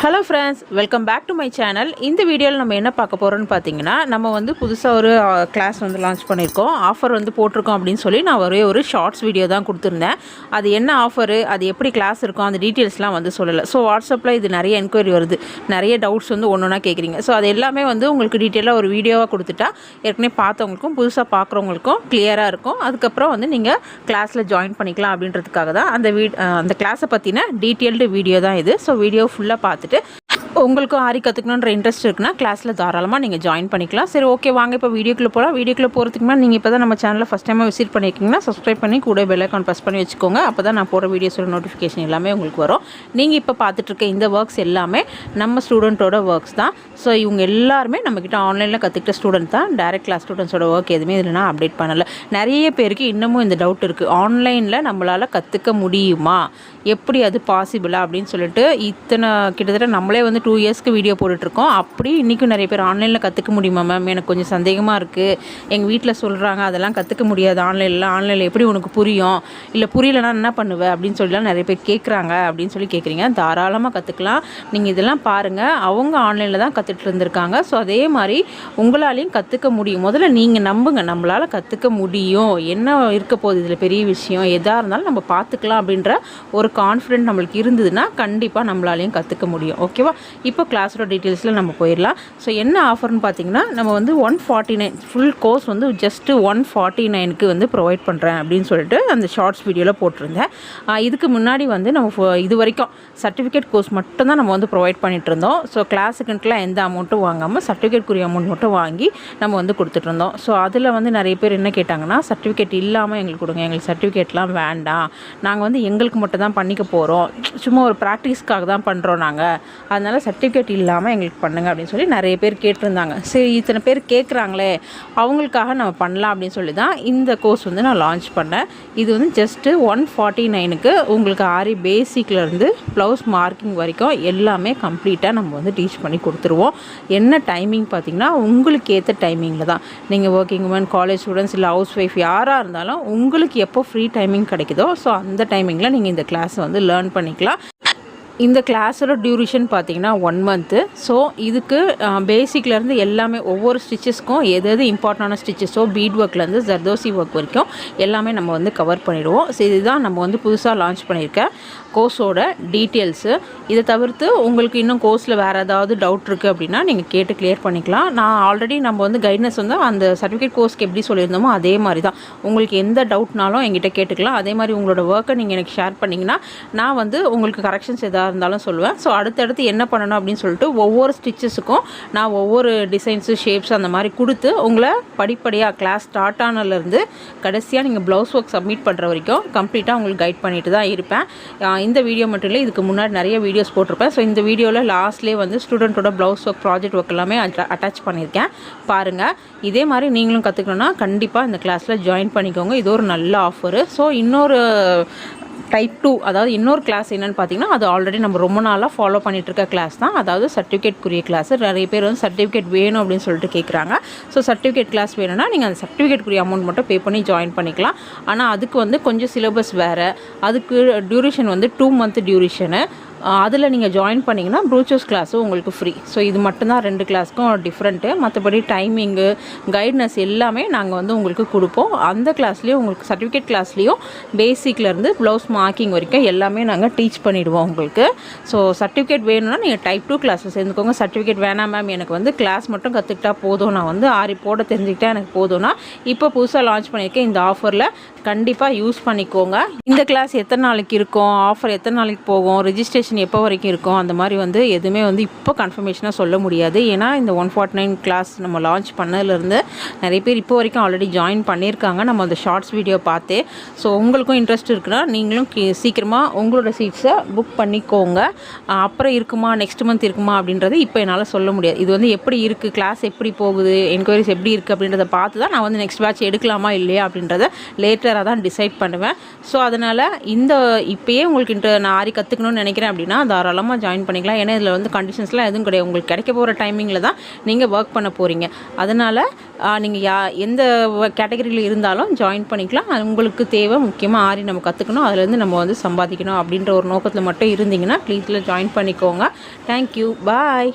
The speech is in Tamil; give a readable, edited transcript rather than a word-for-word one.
Hello friends, welcome back to my channel. இந்த வீடியோவில் நம்ம என்ன பார்க்க போகிறோன்னு பார்த்தீங்கன்னா, நம்ம வந்து புதுசாக ஒரு கிளாஸ் வந்து லான்ச் பண்ணியிருக்கோம். ஆஃபர் வந்து போட்டிருக்கோம் அப்படின்னு சொல்லி நான் ஒரு ஷார்ட்ஸ் வீடியோ தான் கொடுத்துருந்தேன். அது என்ன ஆஃபரு, அது எப்படி கிளாஸ் இருக்கும், அந்த டீட்டெயில்ஸ்லாம் வந்து சொல்லலை. ஸோ வாட்ஸ்அப்பில் இது நிறைய என்கொயரி வருது, நிறைய டவுட்ஸ் வந்து ஒன்று ஒன்றா கேட்குறீங்க. ஸோ அது எல்லாமே வந்து உங்களுக்கு டீட்டெயிலாக ஒரு வீடியோவாக கொடுத்துட்டா ஏற்கனவே பார்த்தவங்களுக்கும் புதுசாக பார்க்குறவங்களுக்கும் கிளியராக இருக்கும். அதுக்கப்புறம் வந்து நீங்கள் கிளாஸில் ஜாயின் பண்ணிக்கலாம் அப்படின்றதுக்காக தான் அந்த கிளாஸை பற்றின டீட்டெயில்டு வீடியோ தான் இது. ஸோ வீடியோ ஃபுல்லாக பார்த்துட்டு உங்களுக்கும் ஆரி கற்றுக்கணுன்ற இன்ட்ரெஸ்ட் இருக்குன்னா கிளாஸில் தாராளமாக நீங்கள் ஜாயின் பண்ணிக்கலாம். சரி, ஓகே, வாங்க இப்போ வீடியோக்குள்ளே போகலாம். வீடியோக்குள்ளே போகிறதுக்கு முன்னாடி நீங்கள் இப்போ தான் நம்ம சேனலில் ஃபஸ்ட் டைமாக விசிட் பண்ணியிருக்கீங்கன்னா சப்ஸ்கிரைப் பண்ணி கூட பெல் ஐக்கான் ப்ரெஸ் பண்ணி வச்சுக்கோங்க. அப்போ தான் நான் போகிற வீடியோஸோட நோட்டிஃபிகேஷன் எல்லாமே உங்களுக்கு வரும். நீங்கள் இப்போ பார்த்துட்ருக்க இந்த ஒர்க்ஸ் எல்லாமே நம்ம ஸ்டூடெண்ட்டோட ஒர்க்ஸ் தான். ஸோ இவங்க எல்லாருமே நம்மக்கிட்ட ஆன்லைனில் கற்றுக்கிட்ட ஸ்டூடெண்ட் தான். டைரக்ட் கிளாஸ் ஸ்டூடெண்ட்ஸோட ஒர்க் எதுவுமே இதில் நான் அப்டேட் பண்ணலை. நிறைய பேருக்கு இன்னமும் இந்த டவுட் இருக்குது, ஆன்லைனில் நம்மளால் கற்றுக்க முடியுமா, எப்படி அது பாசிபிளா அப்படின்னு சொல்லிட்டு கிட்டத்தட்ட நம்மளே வந்து 2 இயர்ஸ்க்கு வீடியோ போட்டுட்ருக்கோம். அப்படி இன்றைக்கும் நிறைய பேர் ஆன்லைனில் கற்றுக்க முடியுமா மேம், எனக்கு கொஞ்சம் சந்தேகமாக இருக்குது, எங்கள் வீட்டில் சொல்கிறாங்க அதெல்லாம் கற்றுக்க முடியாது ஆன்லைனில் எப்படி உனக்கு புரியும், இல்லை புரியலைன்னா என்ன பண்ணுவேன் அப்படின்னு சொல்லிலாம் நிறைய பேர் கேட்குறாங்க அப்படின்னு சொல்லி கேட்குறீங்க. தாராளமாக கற்றுக்கலாம். நீங்கள் இதெல்லாம் பாருங்கள், அவங்க ஆன்லைனில் தான் கற்றுட்டு இருந்திருக்காங்க. ஸோ அதே மாதிரி உங்களாலையும் கற்றுக்க முடியும். முதல்ல நீங்கள் நம்புங்க, நம்மளால் கற்றுக்க முடியும், என்ன இருக்க போகுது இதில் பெரிய விஷயம், எதாக இருந்தாலும் நம்ம பார்த்துக்கலாம் அப்படின்ற ஒரு கான்ஃபிடென்ட் நம்மளுக்கு இருந்ததுன்னா கண்டிப்பாக நம்மளாலையும் கற்றுக்க முடியும். ஓகேவா? இப்போ கிளாஸோட டீட்டெயில்ஸில் நம்ம போயிடலாம். ஸோ என்ன ஆஃபர்னு பார்த்தீங்கன்னா, நம்ம வந்து 149 ஃபுல் கோர்ஸ் வந்து ஜஸ்ட்டு 149க்கு வந்து ப்ரொவைட் பண்ணுறேன் அப்படின்னு சொல்லிட்டு அந்த ஷார்ட்ஸ் வீடியோவில் போட்டிருந்தேன். இதுக்கு முன்னாடி வந்து நம்ம இது வரைக்கும் சர்டிஃபிகேட் கோர்ஸ் மட்டும்தான் நம்ம வந்து ப்ரொவைட் பண்ணிகிட்டு இருந்தோம். ஸோ கிளாஸுக்குன்ட்டுலாம் எந்த அமௌண்ட்டும் வாங்காமல் சர்டிஃபிகேட்க்குரிய அமௌண்ட் மட்டும் வாங்கி நம்ம வந்து கொடுத்துட்ருந்தோம். ஸோ அதில் வந்து நிறைய பேர் என்ன கேட்டாங்கன்னா, சர்டிஃபிகேட் இல்லாமல் எங்களுக்கு கொடுங்க, எங்களுக்கு சர்டிஃபிகேட்லாம் வேண்டாம், நாங்கள் வந்து எங்களுக்கு மட்டும் தான் பண்ணிக்க போகிறோம், சும்மா ஒரு ப்ராக்டிஸ்க்காக தான் பண்ணுறோம் நாங்கள், அதனால் சர்டிஃபிகேட் இல்லாமல் எங்களுக்கு பண்ணுங்க அப்படின்னு சொல்லி நிறைய பேர் கேட்டிருந்தாங்க. சரி, இத்தனை பேர் கேட்குறாங்களே, அவங்களுக்காக நம்ம பண்ணலாம் அப்படின்னு சொல்லி தான் இந்த கோர்ஸ் வந்து நான் லான்ச் பண்ணேன். இது வந்து ஜஸ்ட்டு 149க்கு உங்களுக்கு ஆரி பேசிக்லேருந்து ப்ளவுஸ் மார்க்கிங் வரைக்கும் எல்லாமே கம்ப்ளீட்டாக நம்ம வந்து டீச் பண்ணி கொடுத்துருவோம். என்ன டைமிங் பார்த்திங்கன்னா, உங்களுக்கு ஏற்ற டைமிங்கில் தான். நீங்கள் ஒர்க்கிங் உமன், காலேஜ் ஸ்டூடெண்ட்ஸ், இல்லை ஹவுஸ் ஒய்ஃப் யாராக இருந்தாலும் உங்களுக்கு எப்போ ஃப்ரீ டைமிங் கிடைக்குதோ ஸோ அந்த டைமிங்கில் நீங்கள் இந்த கிளாஸை வந்து லேர்ன் பண்ணிக்கலாம். இந்த கிளாஸோட டியூரேஷன் பார்த்திங்கன்னா 1 மந்த்து. ஸோ இதுக்கு பேசிக்லேருந்து எல்லாமே ஒவ்வொரு ஸ்டிச்சஸ்க்கும் எது இம்பார்ட்டண்டான ஸ்டிச்சஸோ பீட் ஒர்க்லேருந்து ஜர்தோசி ஒர்க் வரைக்கும் எல்லாமே நம்ம வந்து கவர் பண்ணிடுவோம். ஸோ இதுதான் நம்ம வந்து புதுசாக லான்ச் பண்ணியிருக்க கோர்ஸோட டீட்டெயில்ஸு. இதை தவிர்த்து உங்களுக்கு இன்னும் கோர்ஸில் வேறு ஏதாவது டவுட் இருக்குது அப்படின்னா நீங்கள் கேட்டு கிளியர் பண்ணிக்கலாம். நான் ஆல்ரெடி நம்ம வந்து கைட்னஸ் வந்து அந்த சர்டிஃபிகேட் கோர்ஸ்க்கு எப்படி சொல்லியிருந்தோமோ அதே மாதிரி தான். உங்களுக்கு எந்த டவுட்னாலும் என்கிட்ட கேட்டுக்கலாம். அதே மாதிரி உங்களோட ஒர்க்கை நீங்கள் எனக்கு ஷேர் பண்ணிங்கன்னா நான் வந்து உங்களுக்கு கரெக்ஷன்ஸ் எதாவது இருந்தாலும் சொல்லுவேன். ஸோ அடுத்தடுத்து என்ன பண்ணணும் அப்படின்னு சொல்லிட்டு ஒவ்வொரு ஸ்டிச்சஸுக்கும் நான் ஒவ்வொரு டிசைன்ஸு, ஷேப்ஸ் அந்த மாதிரி கொடுத்து உங்களை படிப்படியாக கிளாஸ் ஸ்டார்ட் ஆனதுலேருந்து கடைசியாக நீங்கள் ப்ளவுஸ் ஒர்க் சப்மிட் பண்ணுற வரைக்கும் கம்ப்ளீட்டாக உங்களுக்கு கைட் பண்ணிட்டு தான் இருப்பேன். இந்த வீடியோ மட்டும் இல்லை, இதுக்கு முன்னாடி நிறைய வீடியோஸ் போட்டிருப்பேன். ஸோ இந்த வீடியோவில் லாஸ்ட்லேயே வந்து ஸ்டூடெண்ட்டோட ப்ளவுஸ் ஒர்க், ப்ராஜெக்ட் ஒர்க் எல்லாமே அட்டாச் பண்ணியிருக்கேன், பாருங்கள். இதே மாதிரி நீங்களும் கற்றுக்கணுன்னா கண்டிப்பாக இந்த கிளாஸில் ஜாயின் பண்ணிக்கோங்க. இது ஒரு நல்ல ஆஃபரு. ஸோ இன்னொரு டைப் 2, அதாவது இன்னொரு கிளாஸ் என்னென்னு பார்த்தீங்கன்னா, அது ஆல்ரெடி நம்ம ரொம்ப நாளாக ஃபாலோ பண்ணிகிட்ருக்க கிளாஸ் தான். அதாவது சர்டிஃபிகேட்க்குரிய கிளாஸ். நிறைய பேர் வந்து சர்டிஃபிகேட் வேணும் அப்படின்னு சொல்லிட்டு கேட்குறாங்க. ஸோ சர்டிஃபிகேட் கிளாஸ் வேணும்னா நீங்கள் அந்த சர்டிஃபிகேட்க்குரிய அமௌண்ட் மட்டும் பே பண்ணி ஜாயின் பண்ணிக்கலாம். ஆனால் அதுக்கு வந்து கொஞ்சம் சிலபஸ் வேறு, அதுக்கு டியூரேஷன் வந்து 2 மந்த் டியூரேஷனு. அதில் நீங்கள் ஜாயின் பண்ணிங்கன்னா ப்ரூச்சர்ஸ் கிளாஸும் உங்களுக்கு ஃப்ரீ. ஸோ இது மட்டும்தான் 2 கிளாஸ்க்கும் டிஃப்ரெண்ட்டு. மற்றபடி டைமிங்கு, கைட்னஸ் எல்லாமே நாங்கள் வந்து உங்களுக்கு கொடுப்போம். அந்த கிளாஸ்லேயும் உங்களுக்கு சர்டிஃபிகேட் கிளாஸ்லேயும் பேசிக்லேருந்து ப்ளவுஸ் மார்க்கிங் வரைக்கும் எல்லாமே நாங்கள் டீச் பண்ணிவிடுவோம் உங்களுக்கு. ஸோ சர்டிஃபிகேட் வேணும்னா நீங்கள் டைப் 2 கிளாஸில் சேர்ந்துக்கோங்க. சர்டிஃபிகேட் வேணாம் மேம், எனக்கு வந்து கிளாஸ் மட்டும் கற்றுக்கிட்டா போதும், நான் வந்து ஆரி போட தெரிஞ்சுக்கிட்டா எனக்கு போதும்னா இப்போ புதுசாக லான்ச் பண்ணியிருக்கேன் இந்த ஆஃபரில் கண்டிப்பாக யூஸ் பண்ணிக்கோங்க. இந்த கிளாஸ் எத்தனை நாளைக்கு இருக்கும், ஆஃபர் எத்தனை நாளைக்கு போகும், ரெஜிஸ்ட்ரேஷன் எப்போ வரைக்கும் இருக்கும், அந்த மாதிரி வந்து எதுவுமே வந்து இப்போ கன்ஃபர்மேஷனாக சொல்ல முடியாது. ஏன்னா இந்த 149 கிளாஸ் நம்ம லான்ச் பண்ணதுலேருந்து நிறைய பேர் இப்போ வரைக்கும் ஆல்ரெடி ஜாயின் பண்ணியிருக்காங்க நம்ம அந்த ஷார்ட்ஸ் வீடியோ பார்த்தே. ஸோ உங்களுக்கும் இன்ட்ரெஸ்ட் இருக்குன்னா நீங்களும் சீக்கிரமாக உங்களோட சீட்ஸை புக் பண்ணிக்கோங்க. அப்புறம் இருக்குமா, நெக்ஸ்ட் மந்த் இருக்குமா அப்படின்றது இப்போ என்னால் சொல்ல முடியாது. இது வந்து எப்படி இருக்குது, கிளாஸ் எப்படி போகுது, என்கொயரிஸ் எப்படி இருக்குது அப்படின்றத பார்த்து தான் நான் வந்து நெக்ஸ்ட் பேட்ச் எடுக்கலாமா இல்லையா அப்படின்றத லேட்டராக தான் டிசைட் பண்ணுவேன். ஸோ அதனால் இப்போயே உங்களுக்கு நான் ஆரி கற்றுக்கணும்னு நினைக்கிறேன் அப்படின்னா தாராளமாக ஜாயின் பண்ணிக்கலாம். ஏன்னா இதில் வந்து கண்டிஷன்ஸ்லாம் எதுவும் கிடையாது. உங்களுக்கு கிடைக்க போகிற டைமிங்கில் தான் நீங்கள் ஒர்க் பண்ண போகிறீங்க. அதனால் நீங்கள் எந்த கேட்டகரியில் இருந்தாலும் ஜாயின் பண்ணிக்கலாம். உங்களுக்கு தேவை முக்கியமாக ஆரி நம்ம கற்றுக்கணும், அதுலேருந்து நம்ம வந்து சம்பாதிக்கணும் அப்படின்ற ஒரு நோக்கத்தில் மட்டும் இருந்தீங்கன்னா ப்ளீஸில் ஜாயின் பண்ணிக்கோங்க. தேங்க்யூ, பாய்.